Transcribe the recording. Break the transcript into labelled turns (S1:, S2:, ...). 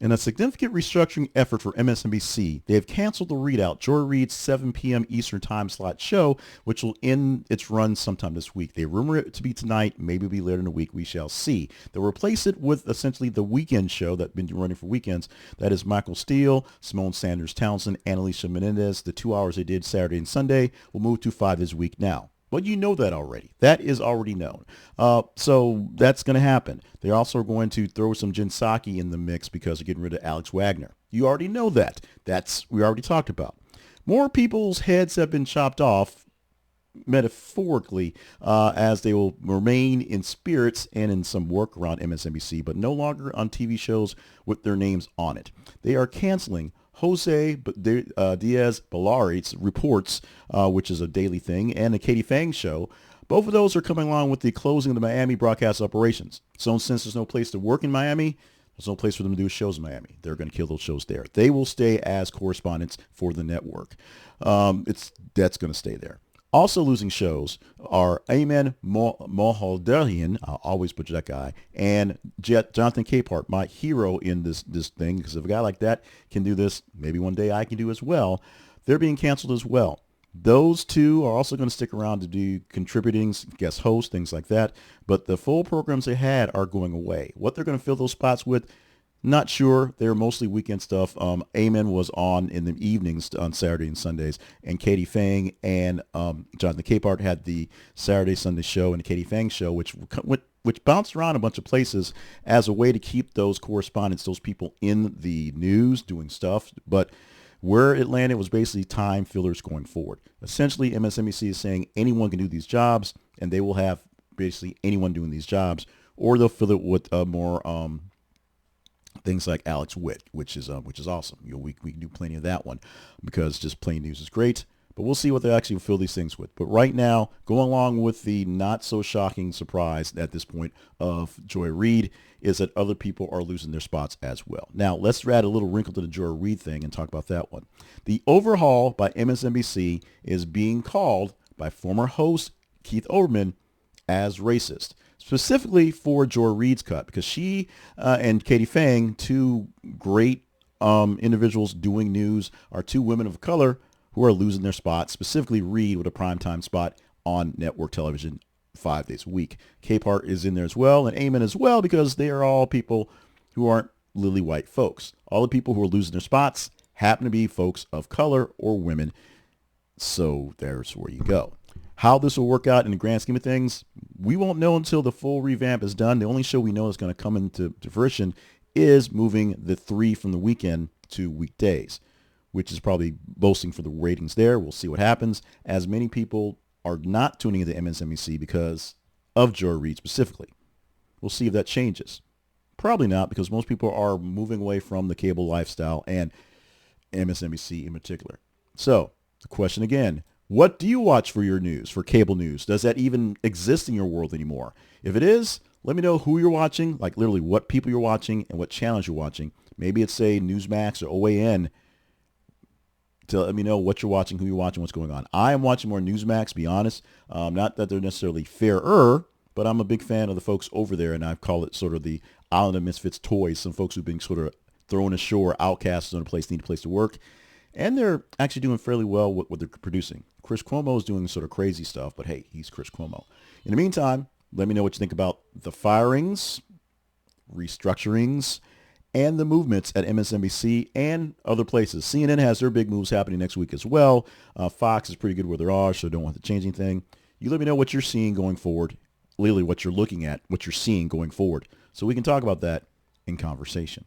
S1: In a significant restructuring effort for MSNBC, they have canceled the ReidOut, Joy Reid's 7 p.m. Eastern time slot show, which will end its run sometime this week. They rumor it to be tonight, maybe it'll be later in the week. We shall see. They'll replace it with essentially the weekend show that's been running for weekends. That is Michael Steele, Simone Sanders Townsend, and Alicia Menendez. The 2 hours they did Saturday and Sunday will move to 5 this week now. But you know that already. That is already known. So that's going to happen. They're also going to throw some Jen Psaki in the mix because they're getting rid of Alex Wagner. You already know that. We already talked about. More people's heads have been chopped off, metaphorically, as they will remain in spirits and in some work around MSNBC, but no longer on TV shows with their names on it. They are canceling Jose Diaz-Balari's reports, which is a daily thing, and the Katie Phang show. Both of those are coming along with the closing of the Miami broadcast operations. So since there's no place to work in Miami, there's no place for them to do shows in Miami. They're going to kill those shows there. They will stay as correspondents for the network. That's going to stay there. Also losing shows are Ayman Mohyeldin, I'll always butcher that guy, and Jonathan Capehart, my hero in this thing, because if a guy like that can do this, maybe one day I can do as well. They're being canceled as well. Those two are also going to stick around to do contributing, guest hosts, things like that. But the full programs they had are going away. What they're going to fill those spots with, not sure. They're mostly weekend stuff. Ayman was on in the evenings on Saturday and Sundays, and Katie Phang and Jonathan Capehart had the Saturday Sunday show and the Katie Phang show, which bounced around a bunch of places as a way to keep those correspondents, those people in the news doing stuff. But where it landed was basically time fillers going forward. Essentially, MSNBC is saying anyone can do these jobs, and they will have basically anyone doing these jobs, or they'll fill it with more things like Alex Witt, which is awesome. We can do plenty of that one because just plain news is great. But we'll see what they actually fill these things with. But right now, going along with the not so shocking surprise at this point of Joy Reid is that other people are losing their spots as well. Now, let's add a little wrinkle to the Joy Reid thing and talk about that one. The Overhaul by MSNBC is being called by former host Keith Olbermann as racist, specifically for Joy Reid's cut, because she and Katie Phang, two great individuals doing news, are two women of color who are losing their spots, specifically Reid with a primetime spot on network television 5 days a week. Capehart is in there as well, and Ayman as well, because they are all people who aren't lily white folks. All the people who are losing their spots happen to be folks of color or women. So there's where you go. How this will work out in the grand scheme of things, we won't know until the full revamp is done. The only show we know is going to come into fruition is moving the 3 from the weekend to weekdays, which is probably boasting for the ratings there. We'll see what happens, as many people are not tuning into MSNBC because of Joy Reid specifically. We'll see if that changes. Probably not, because most people are moving away from the cable lifestyle and MSNBC in particular. So the question again, what do you watch for your news, for cable news? Does that even exist in your world anymore? If it is, let me know who you're watching, like literally what people you're watching and what channels you're watching. Maybe it's, say, Newsmax or OAN, to let me know what you're watching, who you're watching, what's going on. I am watching more Newsmax, be honest. Not that they're necessarily fairer, but I'm a big fan of the folks over there, and I've called it sort of the Island of Misfits toys. Some folks who've been sort of thrown ashore, outcasts on a place, need a place to work. And they're actually doing fairly well with what they're producing. Chris Cuomo is doing sort of crazy stuff, but hey, he's Chris Cuomo. In the meantime, let me know what you think about the firings, restructurings, and the movements at MSNBC and other places. CNN has their big moves happening next week as well. Fox is pretty good where they are, so don't want to change anything. You let me know what you're seeing going forward, literally what you're looking at, what you're seeing going forward, so we can talk about that in conversation.